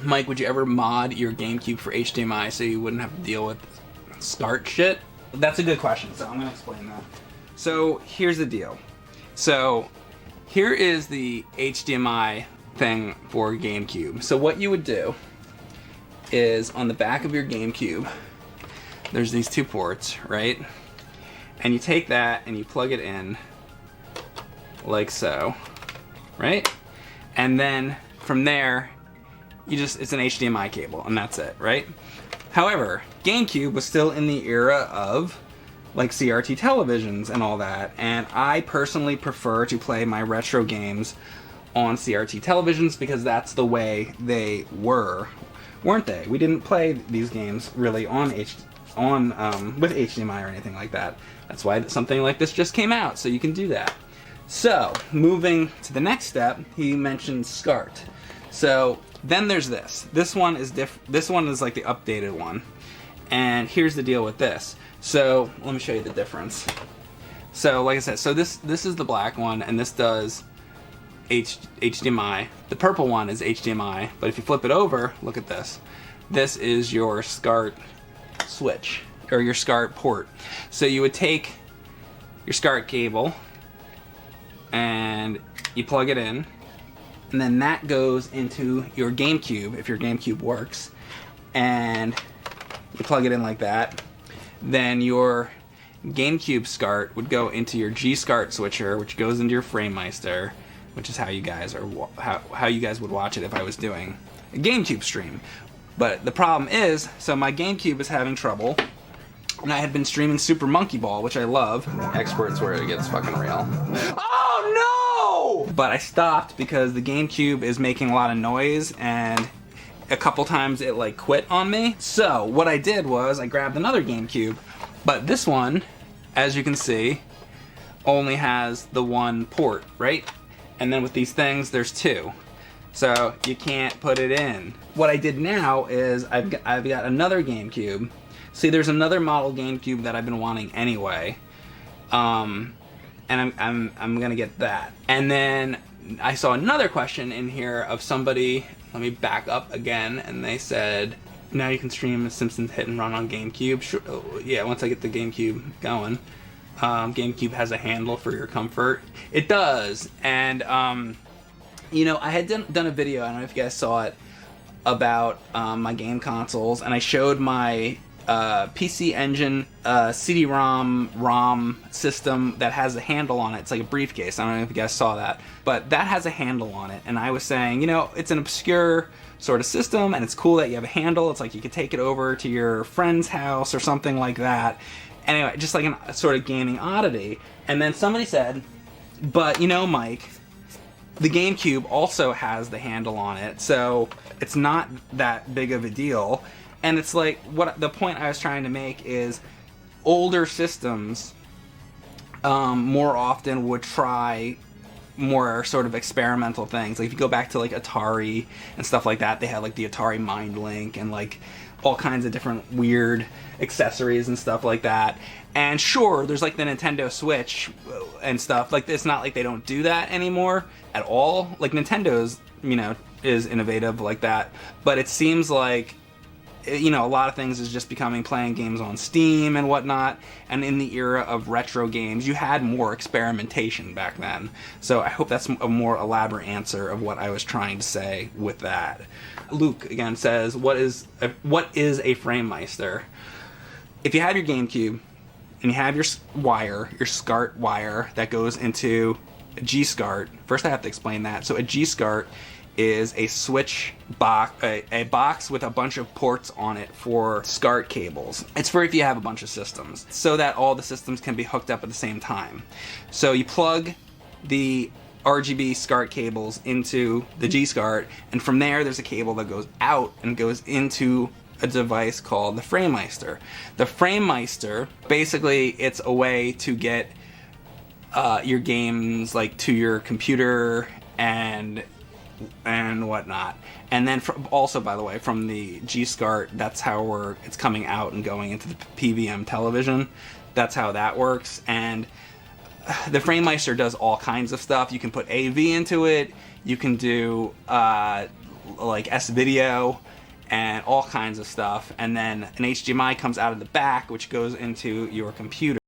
Mike, would you ever mod your GameCube for HDMI so you wouldn't have to deal with SCART shit? That's a good question, so I'm going to explain that. So here's the deal. So here is the HDMI thing for GameCube. So what you would do is on the back of your GameCube, there's these two ports, right? And you take that and you plug it in like so, right? And then from there, it's an HDMI cable, and that's it, right? However, GameCube was still in the era of like CRT televisions and all that, and I personally prefer to play my retro games on CRT televisions because that's the way they were, weren't they? We didn't play these games really with HDMI or anything like that. That's why something like this just came out, so you can do that. So, moving to the next step, he mentioned SCART. So then there's this. This one is This one is like the updated one. And here's the deal with this. So let me show you the difference. So like I said, so this is the black one, and this does HDMI. The purple one is HDMI, but if you flip it over, look at this. This is your SCART switch, or your SCART port. So you would take your SCART cable and you plug it in, and then that goes into your GameCube, if your GameCube works, and you plug it in like that. Then your GameCube SCART would go into your G-SCART switcher, which goes into your Framemeister, which is how you guys would watch it if I was doing a GameCube stream. But the problem is, so my GameCube is having trouble, and I had been streaming Super Monkey Ball, which I love. Experts where it gets fucking real. Oh no! But I stopped because the GameCube is making a lot of noise, and a couple times it like quit on me. So what I did was I grabbed another GameCube, but this one, as you can see, only has the one port, right? And then with these things, there's two. So you can't put it in. What I did now is I've got another GameCube. See, there's another model GameCube that I've been wanting anyway, and I'm gonna get that. And then I saw another question in here of somebody. Let me back up again, and they said, now you can stream Simpsons Hit and Run on GameCube. Sure, yeah, once I get the GameCube going. GameCube has a handle for your comfort. It does, and you know, I had done a video, I don't know if you guys saw it, about my game consoles, and I showed my PC Engine CD-ROM system that has a handle on it. It's like a briefcase. I don't know if you guys saw that, but that has a handle on it. And I was saying, you know, it's an obscure sort of system, and it's cool that you have a handle. It's like you could take it over to your friend's house or something like that. Anyway, just like a sort of gaming oddity. And then somebody said, but you know, Mike, the GameCube also has the handle on it, so it's not that big of a deal. And it's like, what the point I was trying to make is, older systems more often would try more sort of experimental things. Like if you go back to like Atari and stuff like that, they had like the Atari Mind Link and like all kinds of different weird accessories and stuff like that. And sure, there's like the Nintendo Switch and stuff. Like it's not like they don't do that anymore at all. Like Nintendo's, you know, is innovative like that. But it seems like, you know, a lot of things is just becoming playing games on Steam and whatnot. And in the era of retro games, you had more experimentation back then. So I hope that's a more elaborate answer of what I was trying to say with that. Luke again says, what is a Framemeister? If you have your GameCube and you have your wire, your SCART wire that goes into a G-SCART, first I have to explain that. So a G-SCART is a switch box, a box with a bunch of ports on it for SCART cables. It's for if you have a bunch of systems, so that all the systems can be hooked up at the same time. So you plug the RGB SCART cables into the G-SCART, and from there there's a cable that goes out and goes into a device called the Framemeister. The Framemeister, basically it's a way to get your games like to your computer and whatnot. And then also, by the way, from the G-SCART, that's how it's coming out and going into the PVM television. That's how that works. And the Framemeister does all kinds of stuff. You can put AV into it. You can do like S-video and all kinds of stuff. And then an HDMI comes out of the back, which goes into your computer.